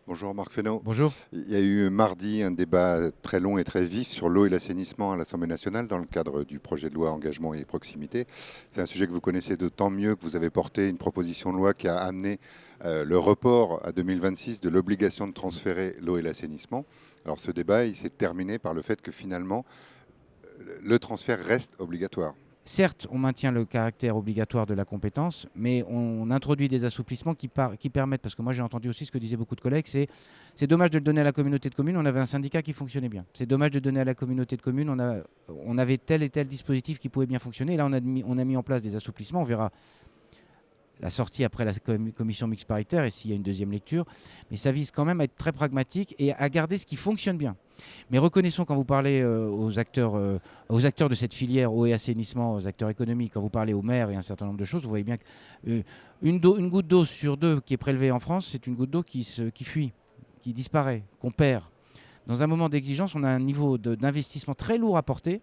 Bonjour Marc Fesneau. Bonjour. Il y a eu mardi un débat très long et très vif sur l'eau et l'assainissement à l'Assemblée nationale dans le cadre du projet de loi engagement et proximité. C'est un sujet que vous connaissez d'autant mieux que vous avez porté une proposition de loi qui a amené le report à 2026 de l'obligation de transférer l'eau et l'assainissement. Alors ce débat, il s'est terminé par le fait que finalement le transfert reste obligatoire. Certes, on maintient le caractère obligatoire de la compétence, mais on introduit des assouplissements qui permettent, parce que moi j'ai entendu aussi ce que disaient beaucoup de collègues, c'est dommage de le donner à la communauté de communes, on avait un syndicat qui fonctionnait bien. C'est dommage de donner à la communauté de communes, on avait tel et tel dispositif qui pouvait bien fonctionner. Et là, on a mis en place des assouplissements, on verra la sortie après la commission mixte paritaire et s'il y a une deuxième lecture. Mais ça vise quand même à être très pragmatique et à garder ce qui fonctionne bien. Mais reconnaissons, quand vous parlez aux acteurs de cette filière eau et assainissement, aux acteurs économiques, quand vous parlez aux maires et un certain nombre de choses, vous voyez bien qu'une goutte d'eau sur deux qui est prélevée en France, c'est une goutte d'eau qui fuit, qui disparaît, qu'on perd. Dans un moment d'exigence, on a un niveau d'investissement très lourd à porter.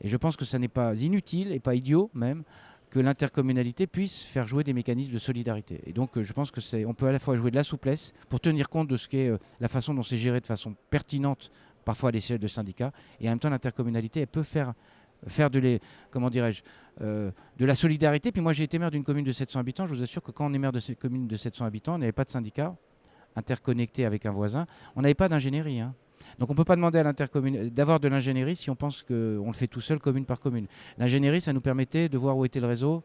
Et je pense que ça n'est pas inutile et pas idiot même que l'intercommunalité puisse faire jouer des mécanismes de solidarité. Et donc je pense qu'on peut à la fois jouer de la souplesse pour tenir compte de ce qu'est la façon dont c'est géré de façon pertinente, parfois à l'échelle de syndicats, et en même temps l'intercommunalité, elle peut faire de la solidarité. Puis moi j'ai été maire d'une commune de 700 habitants, je vous assure que quand on est maire de cette commune de 700 habitants, on n'avait pas de syndicat interconnecté avec un voisin, on n'avait pas d'ingénierie, hein. Donc on ne peut pas demander à l'intercommune d'avoir de l'ingénierie si on pense qu'on le fait tout seul, commune par commune. L'ingénierie, ça nous permettait de voir où était le réseau,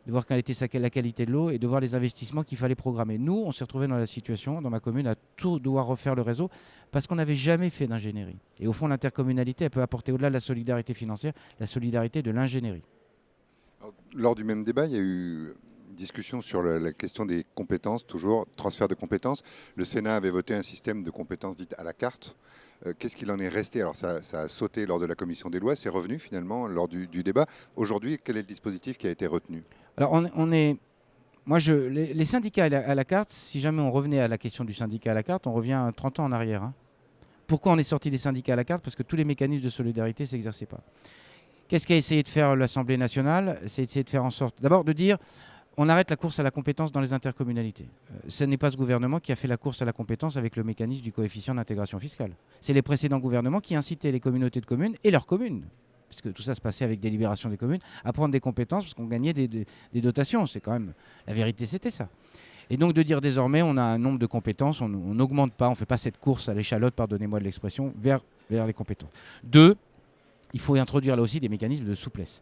de voir quelle était la qualité de l'eau et de voir les investissements qu'il fallait programmer. Nous, on s'est retrouvés dans la situation, dans ma commune, à tout devoir refaire le réseau parce qu'on n'avait jamais fait d'ingénierie. Et au fond, l'intercommunalité, elle peut apporter au-delà de la solidarité financière, la solidarité de l'ingénierie. Lors du même débat, il y a eu une discussion sur la question des compétences, toujours transfert de compétences. Le Sénat avait voté un système de compétences dites à la carte. Qu'est-ce qu'il en est resté? Alors ça a sauté lors de la commission des lois, c'est revenu finalement lors du débat. Aujourd'hui, quel est le dispositif qui a été retenu? Alors les syndicats à la carte, si jamais on revenait à la question du syndicat à la carte, on revient 30 ans en arrière, hein. Pourquoi on est sorti des syndicats à la carte? Parce que tous les mécanismes de solidarité ne s'exerçaient pas. Qu'est-ce qu'a essayé de faire l'Assemblée nationale? C'est essayer de faire en sorte, d'abord, de dire on arrête la course à la compétence dans les intercommunalités. Ce n'est pas ce gouvernement qui a fait la course à la compétence avec le mécanisme du coefficient d'intégration fiscale. C'est les précédents gouvernements qui incitaient les communautés de communes et leurs communes, puisque tout ça se passait avec des libérations des communes, à prendre des compétences parce qu'on gagnait des dotations. C'est quand même la vérité, c'était ça. Et donc de dire désormais on a un nombre de compétences, on n'augmente pas, on ne fait pas cette course à l'échalote, pardonnez-moi de l'expression, vers les compétences. Deux, il faut introduire là aussi des mécanismes de souplesse.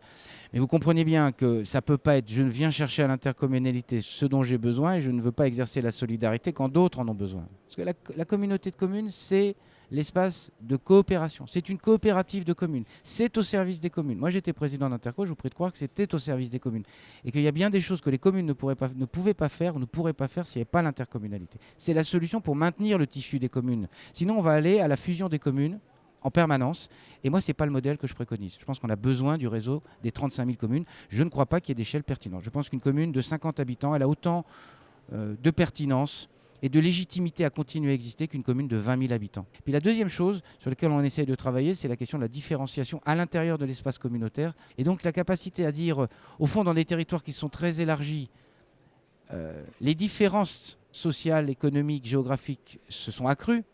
Mais vous comprenez bien que ça ne peut pas être je viens chercher à l'intercommunalité ce dont j'ai besoin et je ne veux pas exercer la solidarité quand d'autres en ont besoin. Parce que la communauté de communes, c'est l'espace de coopération. C'est une coopérative de communes. C'est au service des communes. Moi, j'étais président d'Interco, je vous prie de croire que c'était au service des communes. Et qu'il y a bien des choses que les communes ne pouvaient pas faire ou ne pourraient pas faire s'il n'y avait pas l'intercommunalité. C'est la solution pour maintenir le tissu des communes. Sinon, on va aller à la fusion des communes en permanence. Et moi, ce n'est pas le modèle que je préconise. Je pense qu'on a besoin du réseau des 35 000 communes. Je ne crois pas qu'il y ait d'échelle pertinente. Je pense qu'une commune de 50 habitants, elle a autant de pertinence et de légitimité à continuer à exister qu'une commune de 20 000 habitants. Puis la deuxième chose sur laquelle on essaye de travailler, c'est la question de la différenciation à l'intérieur de l'espace communautaire. Et donc la capacité à dire, au fond, dans des territoires qui sont très élargis, les différences sociales, économiques, géographiques se sont accrues.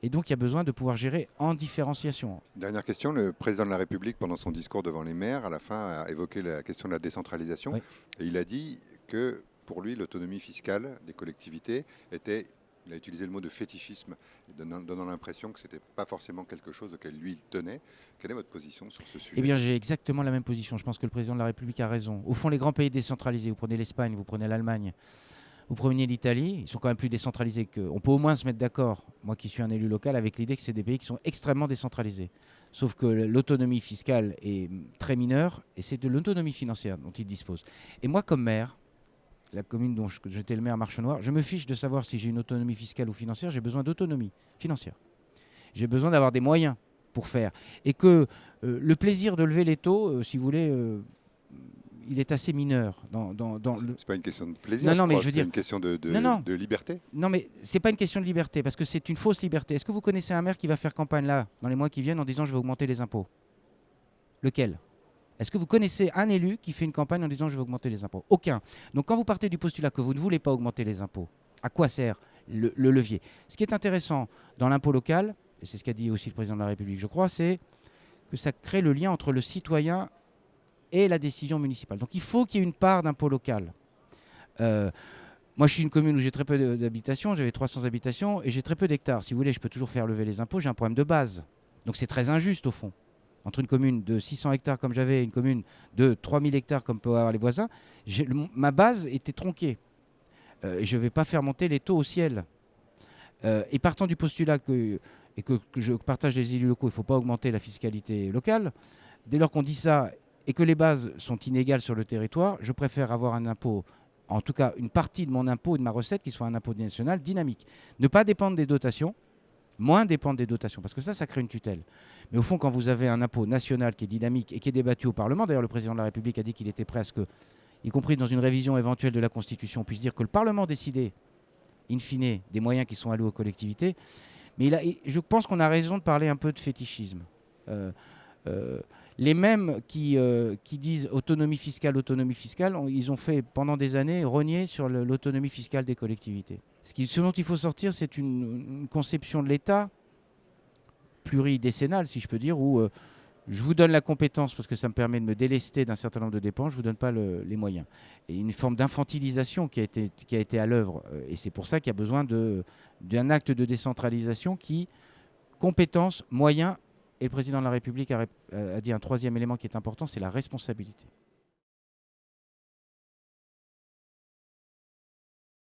Et donc, il y a besoin de pouvoir gérer en différenciation. Dernière question, le président de la République, pendant son discours devant les maires, à la fin, a évoqué la question de la décentralisation. Oui. Et il a dit que pour lui, l'autonomie fiscale des collectivités était, il a utilisé le mot de fétichisme, donnant l'impression que ce n'était pas forcément quelque chose auquel lui, il tenait. Quelle est votre position sur ce sujet? Eh bien, j'ai exactement la même position. Je pense que le président de la République a raison. Au fond, les grands pays décentralisés, vous prenez l'Espagne, vous prenez l'Allemagne, vous preniez l'Italie, ils sont quand même plus décentralisés que. On peut au moins se mettre d'accord, moi qui suis un élu local, avec l'idée que c'est des pays qui sont extrêmement décentralisés. Sauf que l'autonomie fiscale est très mineure et c'est de l'autonomie financière dont ils disposent. Et moi, comme maire, la commune dont j'étais le maire à Marchenoir, je me fiche de savoir si j'ai une autonomie fiscale ou financière, j'ai besoin d'autonomie financière. J'ai besoin d'avoir des moyens pour faire. Et que le plaisir de lever les taux, si vous voulez, il est assez mineur. C'est pas une question de plaisir, Non, non, je mais crois. je veux C'est dire. une question Non, non. de liberté. Non, mais c'est pas une question de liberté, parce que c'est une fausse liberté. Est-ce que vous connaissez un maire qui va faire campagne là, dans les mois qui viennent, en disant je vais augmenter les impôts? Lequel? Est-ce que vous connaissez un élu qui fait une campagne en disant je vais augmenter les impôts? Aucun. Donc quand vous partez du postulat que vous ne voulez pas augmenter les impôts, À quoi sert le levier? Ce qui est intéressant dans l'impôt local, et c'est ce qu'a dit aussi le président de la République, je crois, c'est que ça crée le lien entre le citoyen et la décision municipale. Donc il faut qu'il y ait une part d'impôt local. Moi, je suis une commune où j'ai très peu d'habitations, j'avais 300 habitations et j'ai très peu d'hectares. Si vous voulez, je peux toujours faire lever les impôts, j'ai un problème de base. Donc c'est très injuste au fond. Entre une commune de 600 hectares comme j'avais et une commune de 3000 hectares comme peuvent avoir les voisins, ma base était tronquée. Je ne vais pas faire monter les taux au ciel. Et partant du postulat que je partage les élus locaux, il ne faut pas augmenter la fiscalité locale, dès lors qu'on dit ça et que les bases sont inégales sur le territoire, je préfère avoir un impôt, en tout cas une partie de mon impôt et de ma recette qui soit un impôt national dynamique. Ne pas dépendre des dotations, moins dépendre des dotations, parce que ça crée une tutelle. Mais au fond, quand vous avez un impôt national qui est dynamique et qui est débattu au Parlement, d'ailleurs le président de la République a dit qu'il était prêt à ce que, y compris dans une révision éventuelle de la Constitution, on puisse dire que le Parlement décidait, in fine, des moyens qui sont alloués aux collectivités. Mais je pense qu'on a raison de parler un peu de fétichisme. Les mêmes qui disent autonomie fiscale, ils ont fait pendant des années rogner sur l'autonomie fiscale des collectivités. Ce dont il faut sortir, c'est une conception de l'État pluridécennale, si je peux dire, où je vous donne la compétence parce que ça me permet de me délester d'un certain nombre de dépenses, je ne vous donne pas les moyens. Et une forme d'infantilisation qui a été à l'œuvre. Et c'est pour ça qu'il y a besoin d'un acte de décentralisation qui, compétences, moyens. Et le président de la République a dit un troisième élément qui est important, c'est la responsabilité.